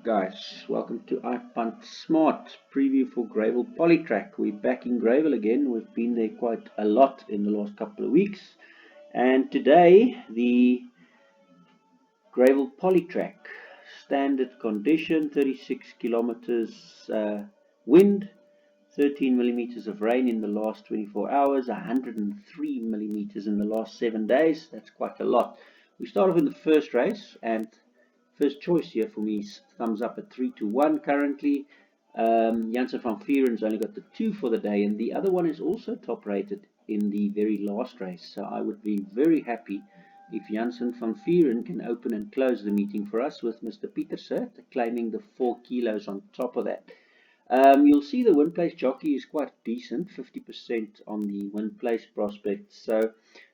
Guys, welcome to iPunt Smart preview for Greyville Polytrack. We're back in Greyville again. We've been there quite a lot in the last couple of weeks. And today, the Greyville Polytrack, standard condition, 36 kilometers wind, 13 millimeters of rain in the last 24 hours, 103 millimeters in the last 7 days. That's quite a lot. We start off in the first race, and first choice here for me is thumbs up at 3-1 currently. Janssen van Vieren's only got the 2 for the day, and the other one is also top rated in the very last race. So I would be very happy if Janssen van Vieren can open and close the meeting for us with Mr. Pieterse claiming the 4 kilos on top of that. You'll see the win place jockey is quite decent, 50% on the win place prospects. So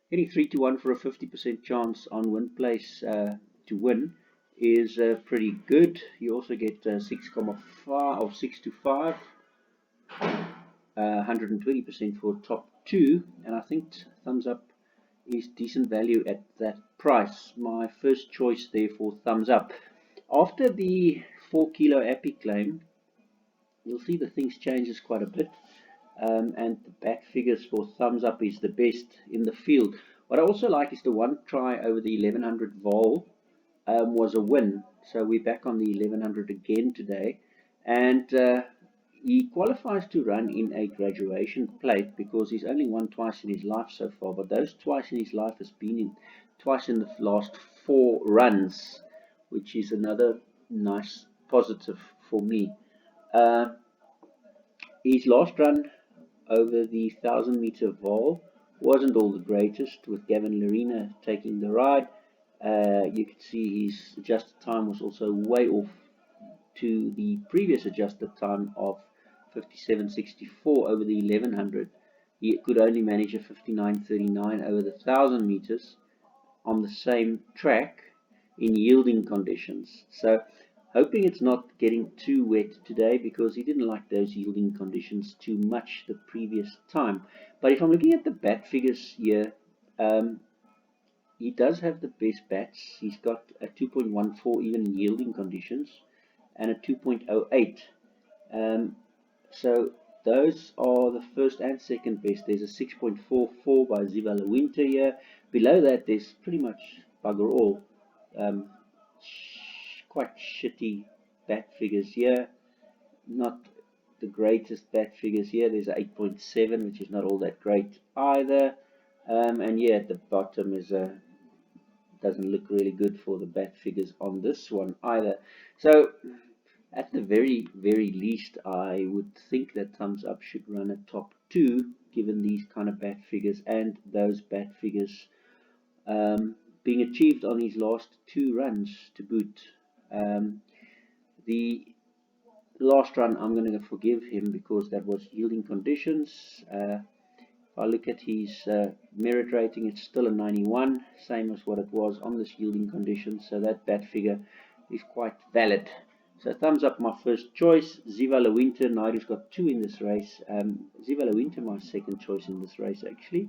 getting 3-1 for a 50% chance on win place to win is pretty good. You also get 6,5 or 6 to 5, 120% for top 2, and I think thumbs up is decent value at that price. My first choice there for thumbs up. After the 4 kilo Appy claim, you'll see the things changes quite a bit, and the back figures for thumbs up is the best in the field. What I also like is the one try over the 1100 vol was a win. So we're back on the 1100 again today, and he qualifies to run in a graduation plate because he's only won twice in his life so far, but those twice in his life has been in twice in the last 4 runs, which is another nice positive for me. His last run over the 1000-meter vol wasn't all the greatest, with Gavin Lerena taking the ride. You can see his adjusted time was also way off to the previous adjusted time of 57.64 over the 1100. He could only manage a 59.39 over the 1000 meters on the same track in yielding conditions. So hoping it's not getting too wet today, because he didn't like those yielding conditions too much the previous time. But if I'm looking at the bat figures here, he does have the best bats. He's got a 2.14 even in yielding conditions, and a 2.08. So those are the first and second best. There's a 6.44 by Ziva Winter here. Below that, there's pretty much bugger all. Quite shitty bat figures here. Not the greatest bat figures here. There's a 8.7, which is not all that great either. And yeah, at the bottom is a doesn't look really good for the bat figures on this one either. So at the very least, I would think that thumbs up should run a top 2 given these kind of bat figures, and those bat figures being achieved on his last 2 runs to boot. The last run I'm going to forgive him because that was yielding conditions. If I look at his merit rating, it's still a 91, same as what it was on this yielding condition, so that bat figure is quite valid. So thumbs up my first choice. Ziva Winter, Naidu's got 2 in this race. Ziva Winter, my second choice in this race actually.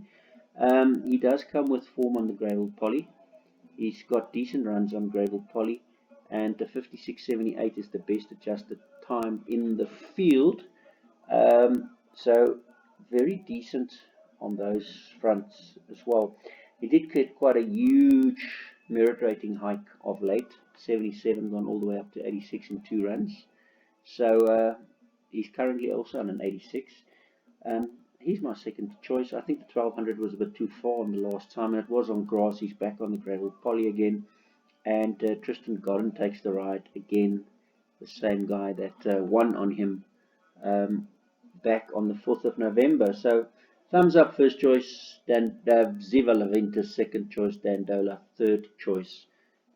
He does come with form on the Greyville Poly. He's got decent runs on Greyville Poly, and the 56.78 is the best adjusted time in the field. So very decent on those fronts as well. He did get quite a huge merit rating hike of late. 77 gone all the way up to 86 in 2 runs. So he's currently also on an 86. He's my second choice. I think the 1200 was a bit too far on the last time, and it was on grass. He's back on the Greyville Poly again. And Tristan Godden takes the ride again, the same guy that won on him back on the 4th of November. So thumbs up first choice, then Ziva Winter second choice, Dandola third choice,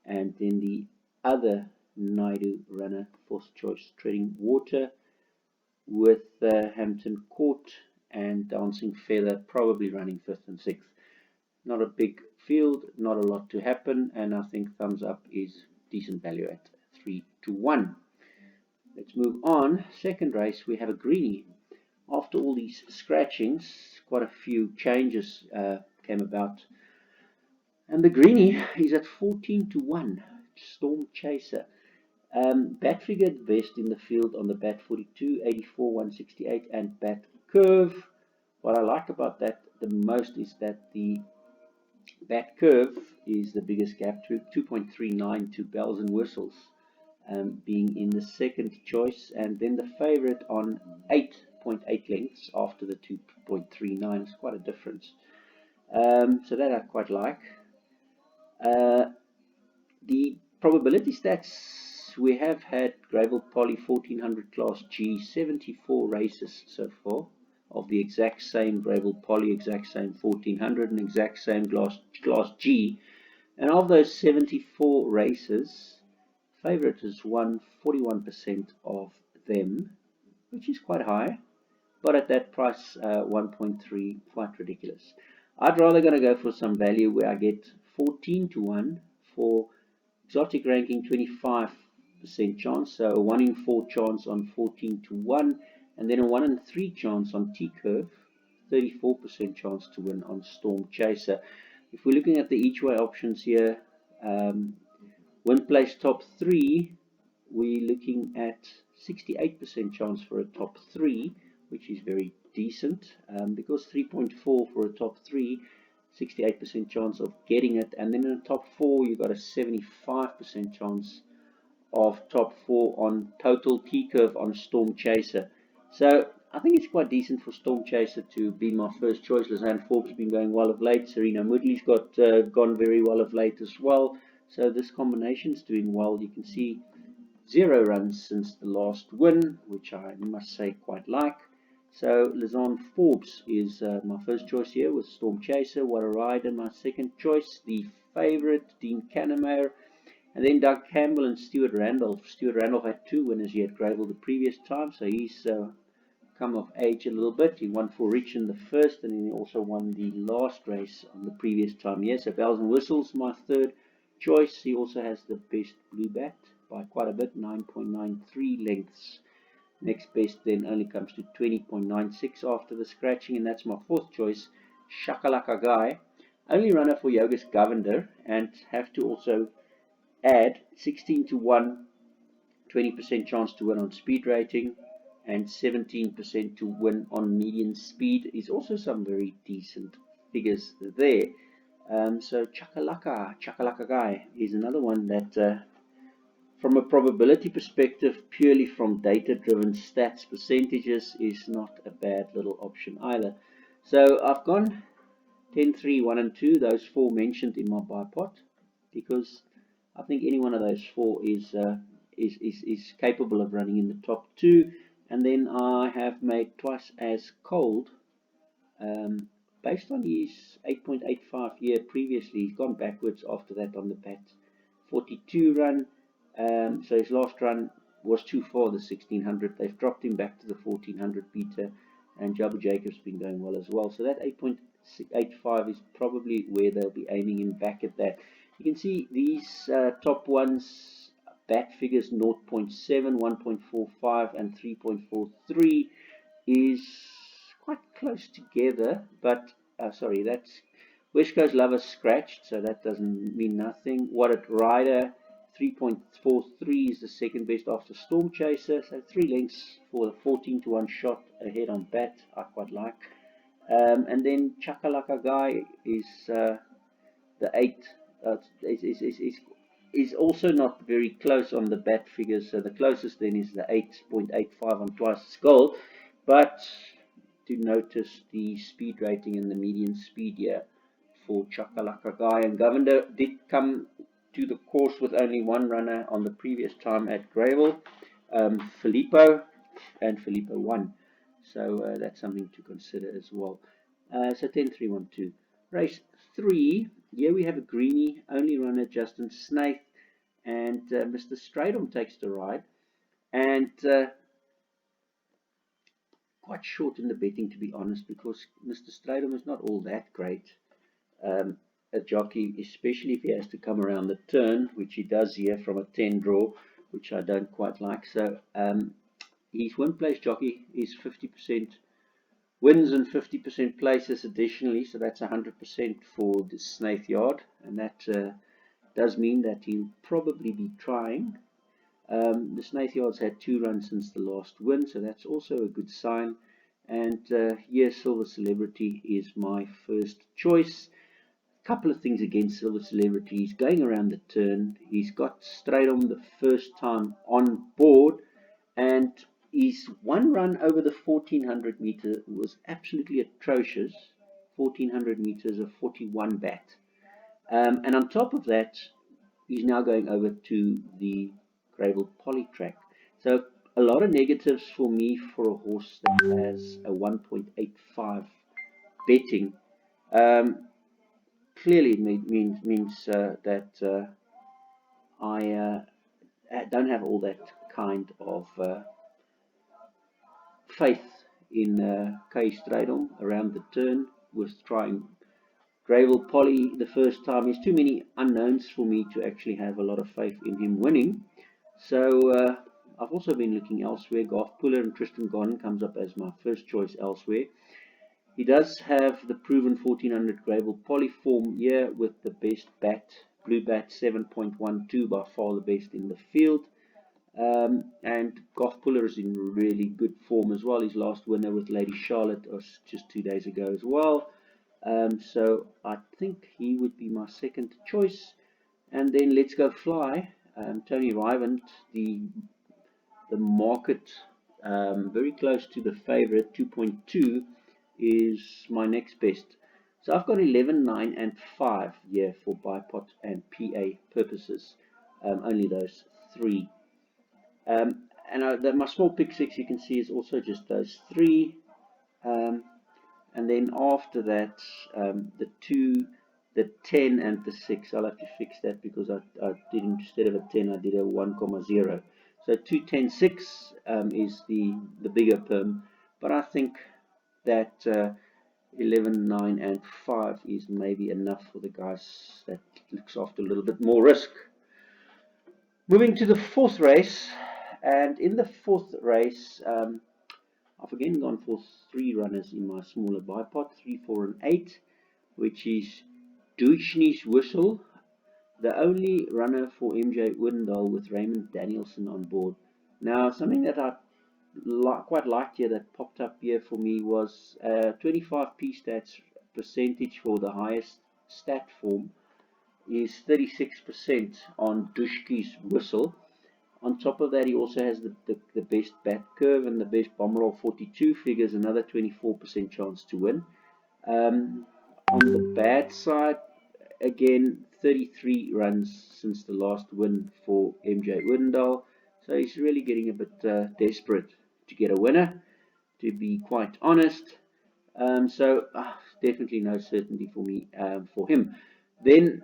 and then the other Naidu runner fourth choice, Treading Water, with Hampton Court and Dancing Feather probably running 5th and 6th. Not a big field, not a lot to happen, and I think thumbs up is decent value at 3-1. Let's move on. Second race, we have a greenie. After all these scratchings, quite a few changes came about, and the greenie is at 14-1. Storm Chaser. Bat figured best in the field on the Bat 42, 84, 168 and Bat Curve. What I like about that the most is that the Bat Curve is the biggest gap, 2.39 to Bells and Whistles, being in the second choice, and then the favorite on 8.8 lengths after the 2.39. It's quite a difference. So that I quite like. The probability stats, we have had Greyville Poly 1400 Class G, 74 races so far of the exact same Greyville Poly, exact same 1400 and exact same Class G. And of those 74 races, favourite has won 41% of them, which is quite high. But at that price, 1.3, quite ridiculous. I'd rather going to go for some value where I get 14 to 1 for exotic ranking, 25% chance, so a 1 in 4 chance on 14 to 1, and then a 1 in 3 chance on T-Curve, 34% chance to win on Storm Chaser. If we're looking at the each way options here, win place top 3, we're looking at 68% chance for a top 3, which is very decent, because 3.4 for a top 3, 68% chance of getting it, and then in the top 4 you've got a 75% chance of top 4 on total T-Curve on Storm Chaser. So I think it's quite decent for Storm Chaser to be my first choice. Lizanne Forbes has been going well of late. Serena Moodley's gone very well of late as well. So this combination is doing well. You can see 0 runs since the last win, which I must say quite like. So Lizanne Forbes is my first choice here with Storm Chaser. What a Rider, my second choice. The favourite, Dean Cannemeyer. And then Doug Campbell and Stuart Randolph. Stuart Randolph had 2 winners here at Greyville the previous time, so he's come of age a little bit. He won for Rich in the first, and then he also won the last race on the previous time. Yes, so Bells and Whistles, my third choice. He also has the best blue bat by quite a bit, 9.93 lengths. Next best then only comes to 20.96 after the scratching, and that's my fourth choice, Shakalaka Guy. Only runner for Yogesh Govender, and have to also add 16 to 1, 20% chance to win on speed rating, and 17% to win on median speed is also some very decent figures there. So Chakalaka Guy is another one that from a probability perspective, purely from data-driven stats percentages, is not a bad little option either. So I've gone 10, 3, 1 and 2, those 4 mentioned in my buy pot, because I think any one of those 4 is capable of running in the top 2. And then I have made twice as cold, based on his 8.85 year previously. He's gone backwards after that on the Bat 42 run. So his last run was too far, the 1600. They've dropped him back to the 1400 beta, and Jabu Jacobs been going well as well. So that 8.85 is probably where they'll be aiming him back at that. You can see these top ones, bat figures 0.7, 1.45 and 3.43 is quite close together, but sorry, that's West Coast Lover scratched, so that doesn't mean nothing. What a Rider 3.43 is the second best after Storm Chaser, so 3 lengths for the 14 to 1 shot ahead on bat, I quite like. And then Chakalaka Guy is the 8, is also not very close on the bat figures, so the closest then is the 8.85 on twice as gold, but to notice the speed rating and the median speed here for Chakalaka Guy. And Govender did come to the course with only 1 runner on the previous time at Greyville, Filippo, and Filippo won. So that's something to consider as well. So 10, 3, 1, 2. Race 3, here we have a greenie, only runner Justin Snaith, and Mr. Stradom takes the ride. And quite short in the betting, to be honest, because Mr. Stradom is not all that great. A jockey, especially if he has to come around the turn, which he does here from a 10 draw, which I don't quite like. So his win place jockey is 50% wins and 50% places additionally, so that's 100% for the Snaith yard, and that does mean that he'll probably be trying The Snathyards had 2 runs since the last win, so that's also a good sign. And yes, Silver Celebrity is my first choice. Couple of things against Silver Celebrity. He's going around the turn. He's got straight on the first time on board, and his 1 run over the 1400 meter was absolutely atrocious. 1400 meters of 41 bat. And on top of that, he's now going over to the Greyville Poly track. So a lot of negatives for me for a horse that has a 1.85 betting. Um, Clearly, it means that I don't have all that kind of faith in Kay Stradom around the turn with trying Greyville Poly the first time. There's too many unknowns for me to actually have a lot of faith in him winning. So I've also been looking elsewhere. Garth Puller and Tristan Gordon comes up as my first choice elsewhere. He does have the proven 1400 Greyville Poly form here with the best bat, blue bat 7.12, by far the best in the field. And Garth Puller is in really good form as well. His last winner with Lady Charlotte was just 2 days ago as well. So I think he would be my second choice. And then Let's Go Fly, Tony Rivant, the market very close to the favorite, 2.2, is my next best. So I've got 11, 9, and 5 here for BIPOT and PA purposes. Only those three. My small pick six, you can see, is also just those three. And then after that, the 2, the 10, and the 6. I'll have to fix that because I did, instead of a 10, I did a 1,0. So 2, 10, 6 is the bigger perm. But I think that 11, 9, and 5 is maybe enough for the guys that looks after a little bit more risk. Moving to the fourth race, and in the fourth race, I've again gone for 3 runners in my smaller bipod, 3, 4, and 8, which is Duchni's Whistle, the only runner for MJ Woodendal with Raymond Danielson on board. Now, something that I quite liked here that popped up here for me was 25p stats percentage for the highest stat form is 36% on Dushki's Whistle. On top of that, he also has the best bat curve and the best bomb roll 42 figures, another 24% chance to win. On the bad side, again, 33 runs since the last win for MJ Woodendal. So he's really getting a bit desperate to get a winner, to be quite honest. Definitely no certainty for me for him. Then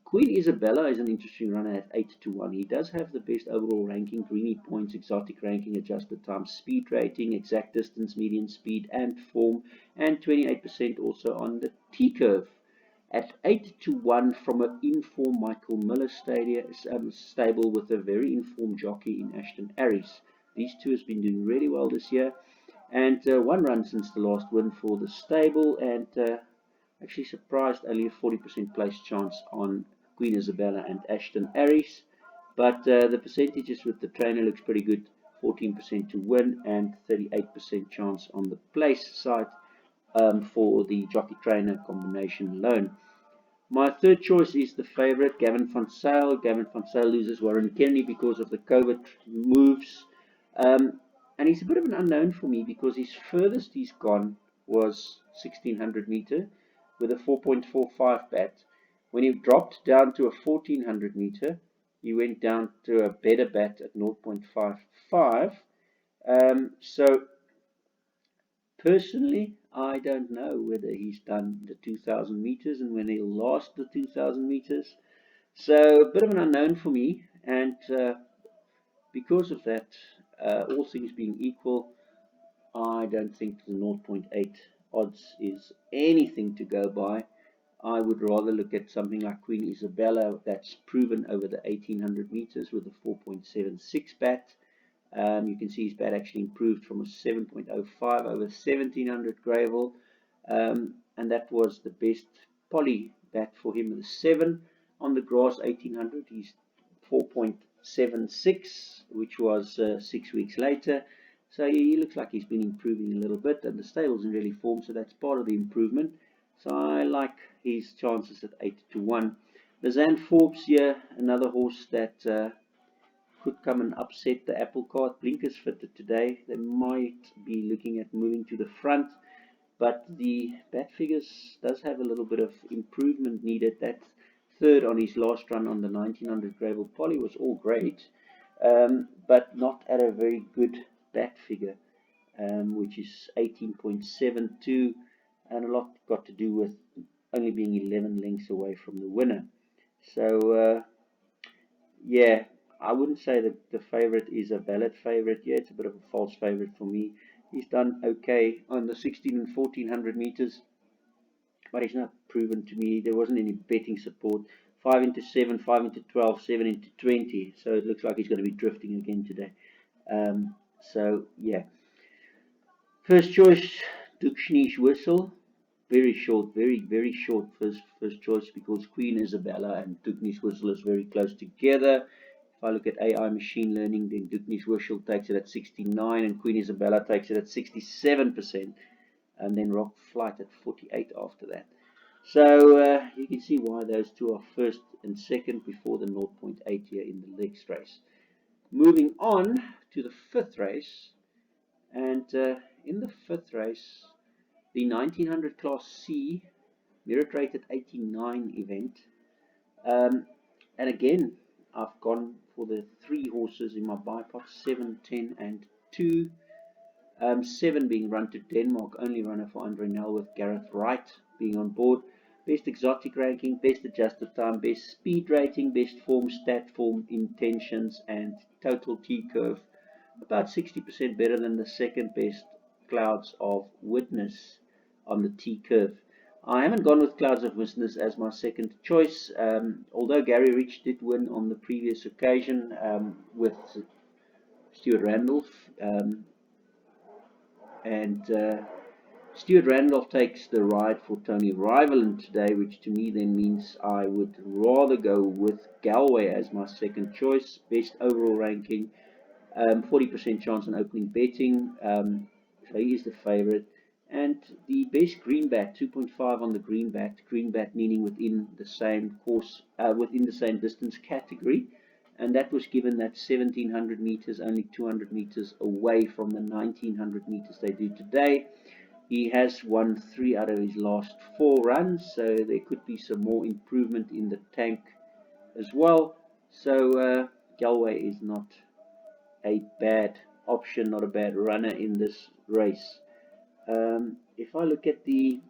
Queen Isabella is an interesting runner at 8 to 1. He does have the best overall ranking, greeny points, exotic ranking, adjusted time, speed rating, exact distance, median speed, and form, and 28% also on the T curve. At 8 to 1 from an informed Michael Miller stable with a very informed jockey in Ashton Aries. These two has been doing really well this year. And 1 run since the last win for the stable, and actually surprised, only a 40% place chance on Queen Isabella and Ashton Aries. But the percentages with the trainer looks pretty good. 14% to win and 38% chance on the place side for the jockey trainer combination alone. My third choice is the favorite, Gavin van Zyl. Gavin van Zyl loses Warren Kennedy because of the COVID moves. And he's a bit of an unknown for me because his furthest he's gone was 1600 meter with a 4.45 bat. When he dropped down to a 1400 meter, he went down to a better bat at 0.55. So personally, I don't know whether he's done the 2000 meters and when he'll last the 2000 meters. So a bit of an unknown for me, and because of that, all things being equal, I don't think the 0.8 odds is anything to go by. I would rather look at something like Queen Isabella that's proven over the 1800 meters with a 4.76 bat. You can see his bat actually improved from a 7.05 over 1700 Greyville, and that was the best poly bat for him with a 7. On the grass 1800, he's 7-6, which was 6 weeks later. So he looks like he's been improving a little bit, and the stable's in really form, so that's part of the improvement. So I like his chances at 8-1. Bazan Forbes here, another horse that could come and upset the apple cart. Blinkers fitted today. They might be looking at moving to the front, but the bat figures does have a little bit of improvement needed. That third on his last run on the 1900 Greyville Poly was all great, but not at a very good bat figure, which is 18.72, and a lot got to do with only being 11 lengths away from the winner. So yeah, I wouldn't say that the favorite is a valid favorite. Yeah, it's a bit of a false favorite for me. He's done okay on the 16 and 1400 meters, but he's not proven to me. There wasn't any betting support. 5 into 7, 5 into 12, 7 into 20. So it looks like he's going to be drifting again today. So yeah. First choice, Duxney's Whistle. Very short, very short first choice, because Queen Isabella and Duxney's Whistle is very close together. If I look at AI machine learning, then Duxney's Whistle takes it at 69 and Queen Isabella takes it at 67%, and then Rock Flight at 48 after that. So you can see why those two are first and second before the 0.8 here in the legs race. Moving on to the fifth race, and in the fifth race, the 1900 Class C merit rated 89 event. And again, I've gone for the three horses in my bipod, 7, 10, and 2. 7 being run to Denmark, only runner for Andre Nel, with Gareth Wright being on board. Best exotic ranking, best adjusted time, best speed rating, best form, stat form, intentions, and total T curve. About 60% better than the second best, Clouds of Witness, on the T curve. I haven't gone with Clouds of Witness as my second choice, although Gary Rich did win on the previous occasion with Stuart Randolph. And Stuart Randolph takes the ride for Tony Rivaland today, which to me then means I would rather go with Galway as my second choice. Best overall ranking, 40% chance on opening betting, so he is the favorite. And the best greenback, 2.5 on the greenback meaning within the same course, within the same distance category. And that was given that 1700 meters, only 200 meters away from the 1900 meters they do today. He has won 3 out of his last 4 runs, so there could be some more improvement in the tank as well. So Galway is not a bad option, not a bad runner in this race. If I look at the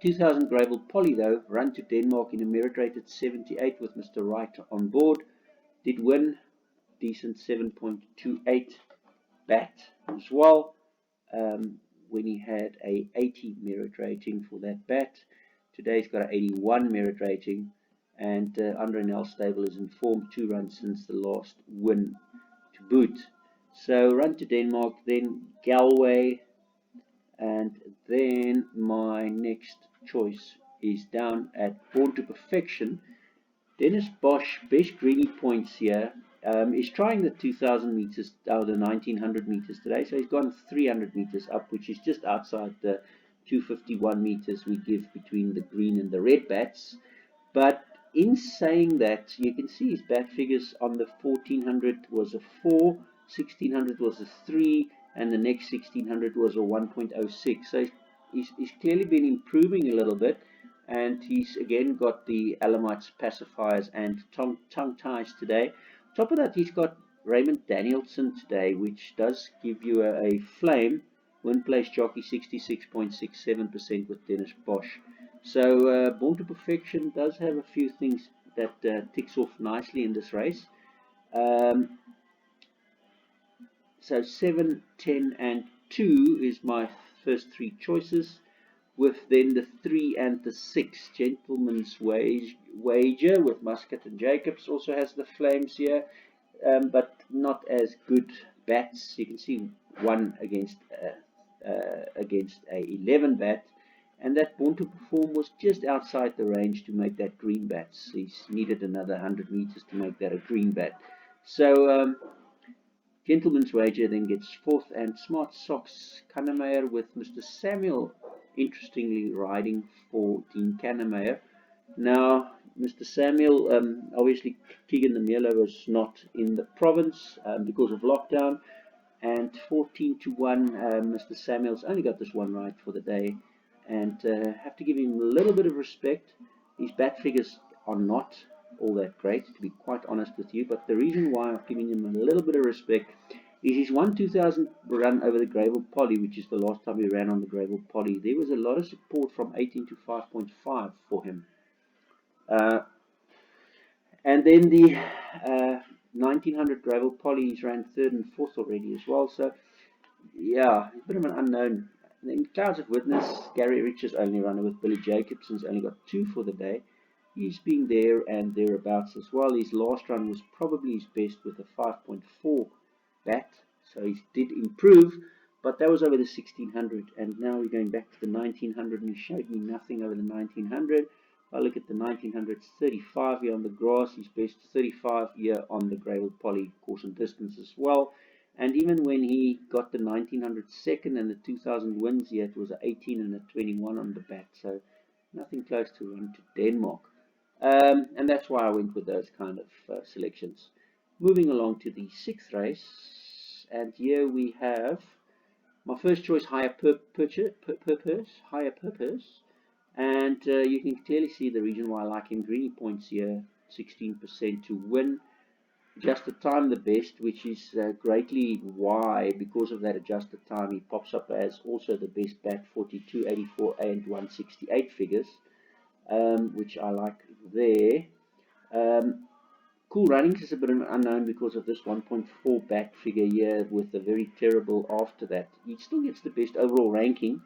2000 Greyville Poly, though, run to Denmark in a merit rated 78 with Mr. Wright on board, did win, decent 7.28 bat as well, when he had a 80 merit rating for that bat. Today's got an 81 merit rating, and Andre Nel stable is in form, 2 runs since the last win to boot. So run to Denmark, then Galway, and then my next choice is down at Born to Perfection. Dennis Bosch, best greeny points here, is trying the 2000 meters out of the 1900 meters today, so he's gone 300 meters up, which is just outside the 251 meters we give between the green and the red bats. But in saying that, you can see his bat figures on the 1400 was a 4, 1600 was a 3, and the next 1600 was a 1.06. So he's clearly been improving a little bit, and he's again got the Alamites, pacifiers, and tongue ties today. On top of that, he's got Raymond Danielson today, which does give you a flame. Win place jockey 66.67% with Dennis Bosch. So Born to Perfection does have a few things that ticks off nicely in this race. So 7, 10, and 2 is my first 3 choices, with then the 3 and the 6. Gentleman's Wager with Muscat and Jacobs also has the flames here, but not as good bats. You can see 1 against a 11 bat, and that Born to Perform was just outside the range to make that green bat. He's needed another 100 meters to make that a green bat. So Gentleman's Wager then gets fourth, and Smart Socks Kannemeyer with Mr. Samuel interestingly riding for Dean Kannemeyer. Now, Mr. Samuel, obviously Keegan the Miller was not in the province because of lockdown, and 14 to 1, Mr. Samuel's only got this one right for the day, and have to give him a little bit of respect. His bat figures are not all that great, to be quite honest with you, but the reason why I'm giving him a little bit of respect is he's won 2000 run over the Greyville Poly, which is the last time he ran on the Greyville Poly. There was a lot of support from 18 to 5.5 for him. And then the 1900 Greyville Poly, he's ran third and fourth already as well. So, yeah, a bit of an unknown. In Clouds of Witness, Gary Richards only runner with Billy Jacobson's only got 2 for the day. He's been there and thereabouts as well. His last run was probably his best with a 5.4 bat, so he did improve, but that was over the 1600, and now we're going back to the 1900, and he showed me nothing over the 1900. I look at the 1900, 35 here on the grass, his best 35 here on the Greyville Poly course and distance as well. And even when he got the 1900 second and the 2000 wins, yet it was an 18 and a 21 on the bat, so nothing close to run to Denmark. And that's why I went with those kind of selections. Moving along to the 6th race, and here we have my first choice, Higher Purpose, and you can clearly see the reason why I like him. Greeny points here, 16% to win. Adjusted time the best, which is greatly why, because of that adjusted time, he pops up as also the best bat, 42, 84, and 168 figures, which I like there. Cool Runnings is a bit of an unknown because of this 1.4 bat figure here with a very terrible after that. He still gets the best overall ranking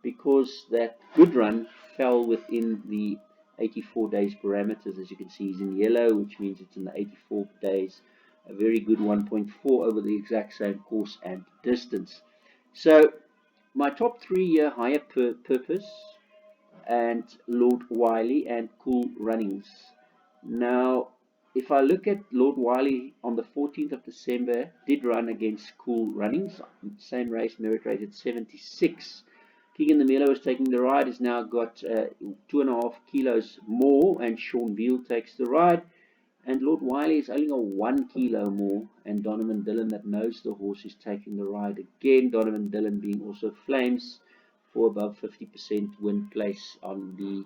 because that good run fell within the 84 days parameters. As you can see, he's in yellow, which means it's in the 84 days. A very good 1.4 over the exact same course and distance. So my top 3 here, Higher Purpose and Lord Wiley and Cool Runnings. Now, if I look at Lord Wiley on the 14th of December, did run against Cool Runnings, same race, merit rated 76. Keegan the Miller was taking the ride, has now got 2.5 kilos more, and Sean Veal takes the ride. And Lord Wiley has only got 1 kilo more, and Donovan Dillon, that knows the horse, is taking the ride again. Donovan Dillon being also Flames for above 50% win place on the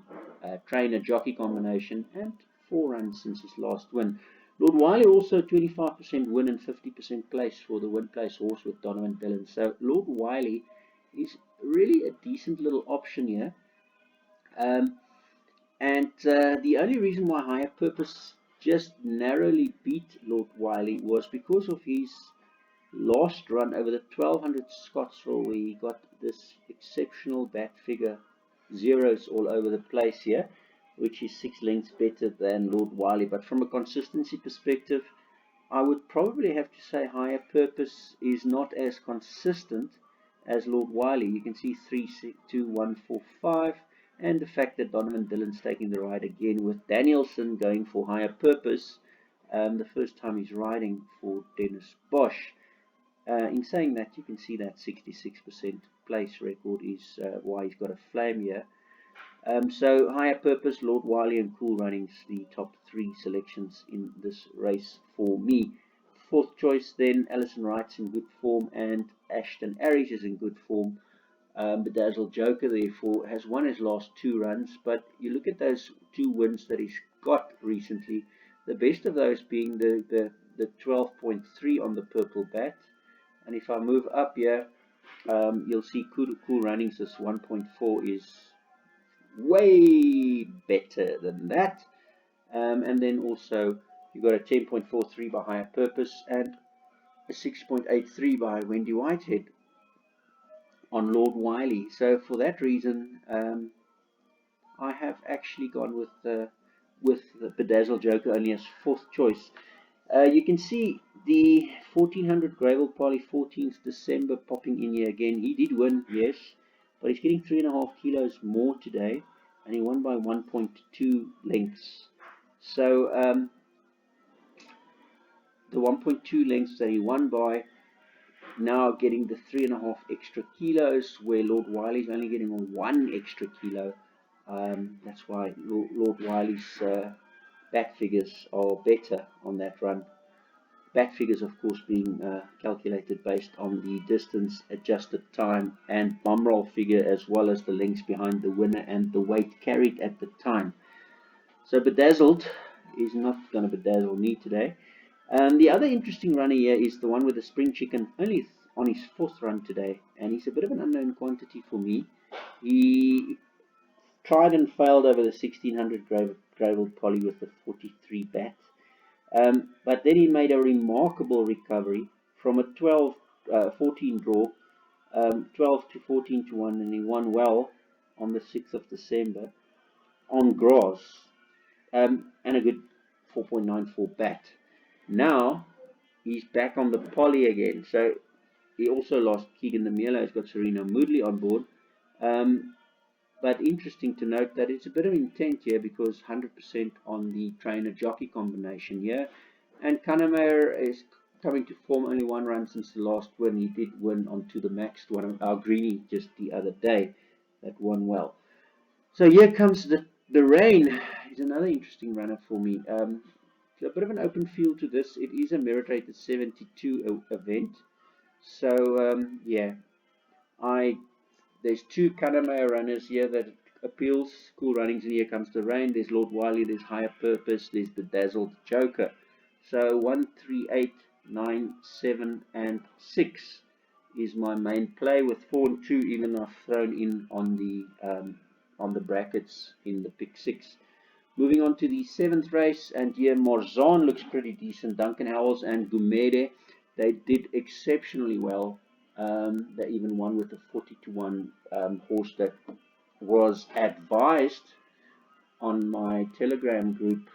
trainer-jockey combination, and 4 runs since his last win. Lord Wiley also 25% win and 50% place for the win place horse with Donovan Dillon. So Lord Wiley is really a decent little option here. And the only reason why Higher Purpose just narrowly beat Lord Wiley was because of his last run over the 1200 Scottsville, where he got this exceptional bat figure, zeros all over the place here, which is 6 lengths better than Lord Wiley. But from a consistency perspective, I would probably have to say Higher Purpose is not as consistent as Lord Wiley. You can see 3, 6, 2, 1, 4, 5, and the fact that Donovan Dillon's taking the ride again with Danielson going for Higher Purpose, the first time he's riding for Dennis Bosch. In saying that, you can see that 66% place record is why he's got a flame here. So Higher Purpose, Lord Wiley, and Cool Runnings, the top 3 selections in this race for me. 4th choice then, Alison Wright's in good form, and Ashton Arish is in good form. Bedazzled Joker, therefore, has won his last 2 runs, but you look at those 2 wins that he's got recently, the best of those being the 12.3 on the purple bat. And if I move up here, you'll see Cool Runnings, this 1.4 is way better than that. And then also you've got a 10.43 by Higher Purpose and a 6.83 by Wendy Whitehead on Lord Wiley. So for that reason, I have actually gone with the Bedazzled Joker only as 4th choice. You can see the 1400 Greyville Poly, 14th December, popping in here again. He did win, yes, but he's getting 3.5 kilos more today, and he won by 1.2 lengths. So the 1.2 lengths that he won by, now getting the 3.5 extra kilos, where Lord Wiley's only getting 1 extra kilo. That's why Lord Wiley's back figures are better on that run. Back figures, of course, being calculated based on the distance, adjusted time, and bomb roll figure, as well as the lengths behind the winner and the weight carried at the time. So Bedazzled is not going to bedazzle me today. The other interesting runner here is the one with the Spring Chicken, only on his 4th run today, and he's a bit of an unknown quantity for me. He tried and failed over the 1600 Greyville Poly with the 43 bat. But then he made a remarkable recovery from a 12-14 draw, 12 to 14 to 1, and he won well on the 6th of December on grass, and a good 4.94 bat. Now he's back on the poly again, so he also lost Keegan the Miller. He's got Serena Moodley on board. But interesting to note that it's a bit of intent here, because 100% on the trainer-jockey combination here. And Kannemeyer is coming to form, only 1 run since the last win. He did win onto the maxed one of our Greenie just the other day. That won well. So here comes the rain. Is another interesting runner for me. A bit of an open field to this. It is a merit rated 72 event. So yeah, there's 2 Kannemeyer runners here that appeals. Cool Runnings, and here comes the rain. There's Lord Wiley, there's Higher Purpose, there's Bedazzled Joker. So 1, 3, 8, 9, 7, and 6 is my main play, with 4 and 2 even I've thrown in on the brackets in the pick 6. Moving on to the 7th race, and here Morzan looks pretty decent. Duncan Howells and Gumede, they did exceptionally well. They even won with a 40 to 1 horse that was advised on my Telegram group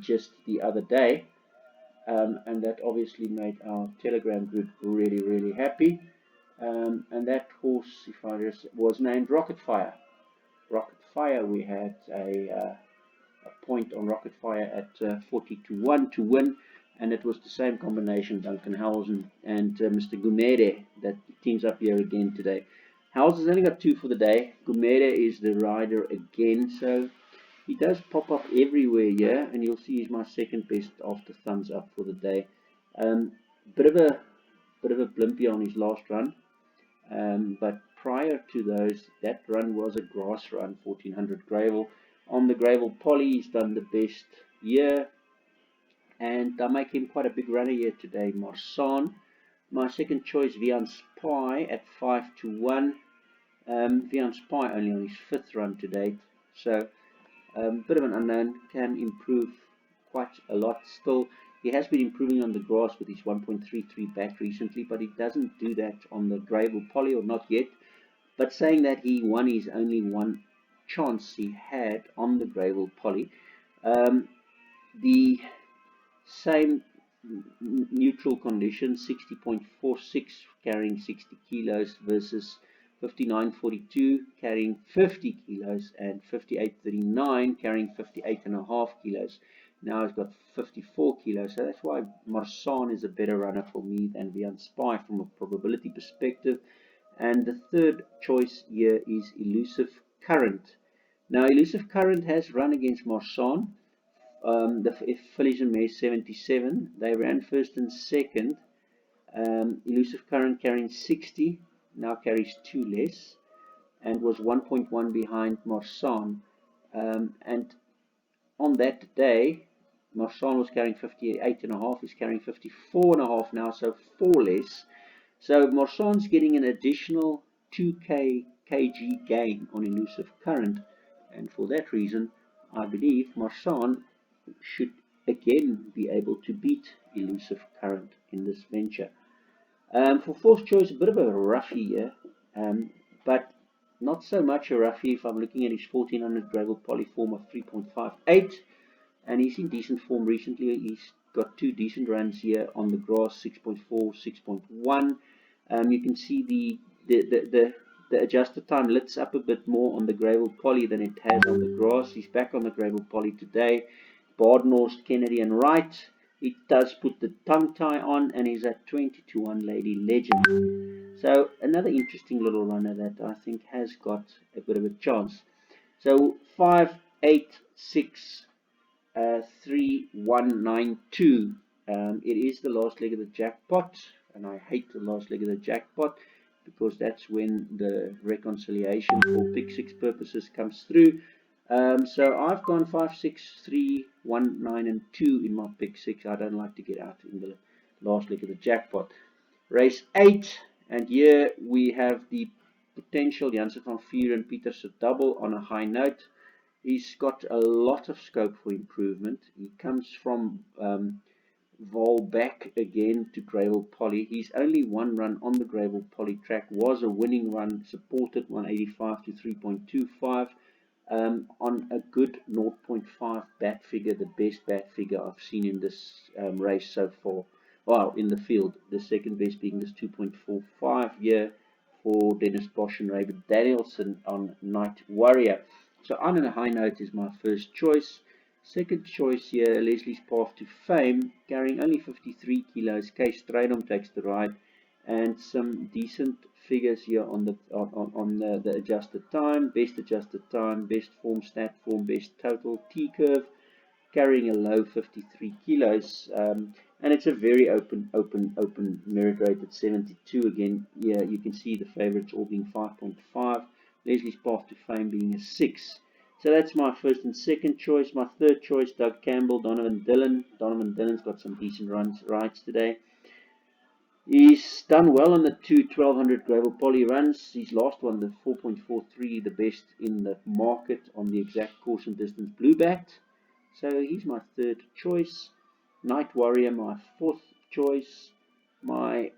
just the other day, and that obviously made our Telegram group really, really happy. And that horse, if I just, was named Rocket Fire. Rocket Fire, we had a point on Rocket Fire at 40 to 1 to win, and it was the same combination, Duncan Howells and Mr. Gumede, that teams up here again today. Howells has only got 2 for the day. Gumede is the rider again, so he does pop up everywhere here, and you'll see he's my 2nd best after thumbs up for the day. Bit of a blimpy on his last run, but prior to those, that run was a grass run, 1400 Greyville. On the Greyville Poly, he's done the best here, and I make him quite a big runner here today. Marsan, my 2nd choice, Vian Spy at 5 to 1. Vian Spy only on his 5th run to date, so bit of an unknown, can improve quite a lot still. He has been improving on the grass with his 1.33 bat recently, but he doesn't do that on the Greyville Poly, or not yet. But saying that, he won his only 1 chance he had on the Greyville Poly. The same neutral conditions, 60.46 carrying 60 kilos versus 59.42 carrying 50 kilos, and 58.39 carrying 58.5 kilos. Now he's got 54 kilos, so that's why Marsan is a better runner for me than Vian Spy from a probability perspective. And the 3rd choice here is Elusive Current. Now Elusive Current has run against Marsan. The fillies and mares 77, they ran 1st and 2nd. Elusive Current carrying 60, now carries 2 less, and was 1.1 behind Marsan. And on that day, Marsan was carrying 58.5, he's carrying 54.5 now, so 4 less. So Marsan's getting an additional 2 kg gain on Elusive Current, and for that reason, I believe Marsan should again be able to beat Elusive Current in this venture. For 4th choice, a bit of a roughie here, but not so much a roughie if I'm looking at his 1400 Greyville Poly form of 3.58, and he's in decent form recently. He's got 2 decent runs here on the grass, 6.4, 6.1. You can see the the adjusted time lifts up a bit more on the Greyville Poly than it has on the grass. He's back on the Greyville Poly today. Badenhorst, Kennedy and Wright. He does put the tongue tie on, and he's at 20-1 Lady Legend. So another interesting little runner that I think has got a bit of a chance. So 5, 8, 6, 3, 1, 9, 2. It is the last leg of the jackpot, and I hate the last leg of the jackpot because that's when the reconciliation for pick 6 purposes comes through. So I've gone 5, 6, 3, 1, 9 and 2 in my pick 6. I don't like to get out in the last leg of the jackpot. Race 8, and here we have the potential Janssen van Vuren Pieters double on a high note. He's got a lot of scope for improvement. He comes from Vol back again to Greyville Poly. His only one run on the Greyville Poly track was a winning run, supported 185 to 3.25 on a good 0.5 bat figure, the best bat figure I've seen in this race so far. Well, in the field, the second best being this 2.45 here for Dennis Bosch and Raven Danielson on Night Warrior. So on a high note is my first choice. Second choice here, Leslie's Path to Fame, carrying only 53 kilos. Case Straydom takes the ride, and some decent figures here on the adjusted time, best adjusted time, best form, stat form, best total, T-curve, carrying a low 53 kilos, and it's a very open merit rate at 72 again. Yeah, you can see the favorites all being 5.5, Leslie's Path to Fame being a 6. So that's my first and second choice. My third choice, Doug Campbell, Donovan Dillon. Donovan Dillon's got some decent rides today. He's done well on the two 1200 Greyville Poly runs. His last one, the 4.43, the best in the market on the exact course and distance Bluebat. So he's my third choice. Night Warrior, my fourth choice. My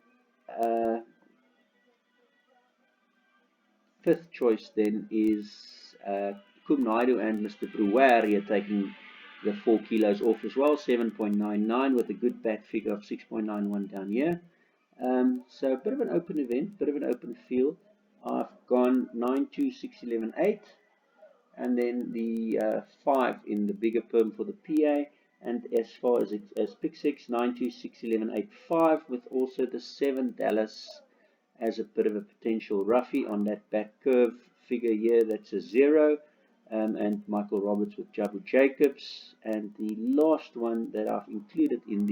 fifth choice then is Kum Naidu and Mr. Brewer here taking the 4 kilos off as well, 7.99 with a good bat figure of 6.91 down here. So a bit of an open event, bit of an open field. I've gone 9, 2, 6, 11, 8, and then the 5 in the bigger perm for the PA. And as far as pick 6, 9, 2, 6, 11, 8, 5, with also the 7 Dallas as a bit of a potential roughie on that back curve figure here. That's a 0. And Michael Roberts with Jabu Jacobs. And the last one that I've included in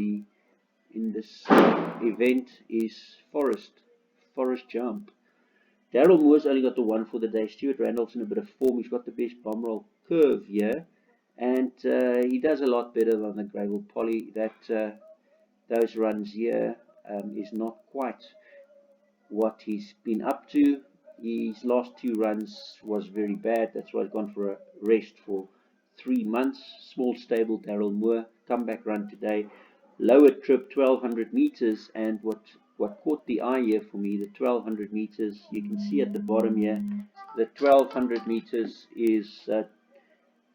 this event is Forest Jump. Daryl Moore's only got the 1 for the day. Stuart Randolph's in a bit of form. He's got the best bomb roll curve here, and he does a lot better than the Greyville Poly. That those runs here is not quite what he's been up to. His last 2 runs was very bad. That's why he's gone for a rest for 3 months. Small stable Daryl Moore. Comeback run today. Lower trip 1200 meters, and what caught the eye here for me, the 1200 meters, you can see at the bottom here, the 1200 meters is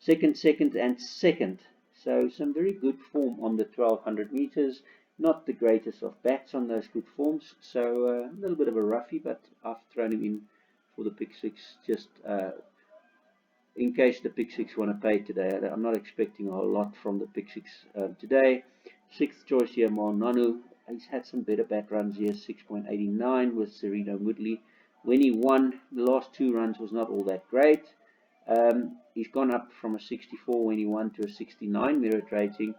second, and second. So some very good form on the 1200 meters. Not the greatest of bats on those good forms. So a little bit of a roughie, but I've thrown him in for the pick 6 just in case the pick 6 want to pay today. I'm not expecting a lot from the pick 6 today. Sixth choice here, Nanu. He's had some better bat runs here, 6.89 with Sereno Woodley. When he won, the last 2 runs was not all that great. He's gone up from a 64 when he won to a 69 merit rating,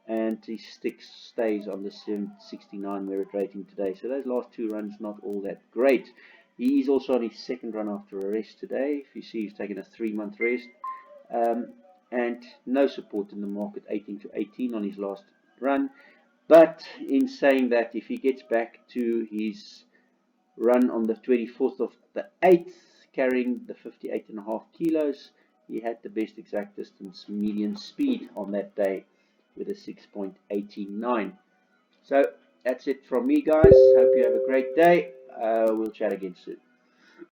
and he stays on the 69 merit rating today. So those last 2 runs not all that great. He's also on his second run after a rest today. If you see, he's taken a 3-month rest, and no support in the market, 18 to 18 on his last run. But in saying that, if he gets back to his run on the 24th of the 8th, carrying the 58.5 kilos, he had the best exact distance median speed on that day with a 6.89. So that's it from me, guys. Hope you have a great day. We'll chat again soon.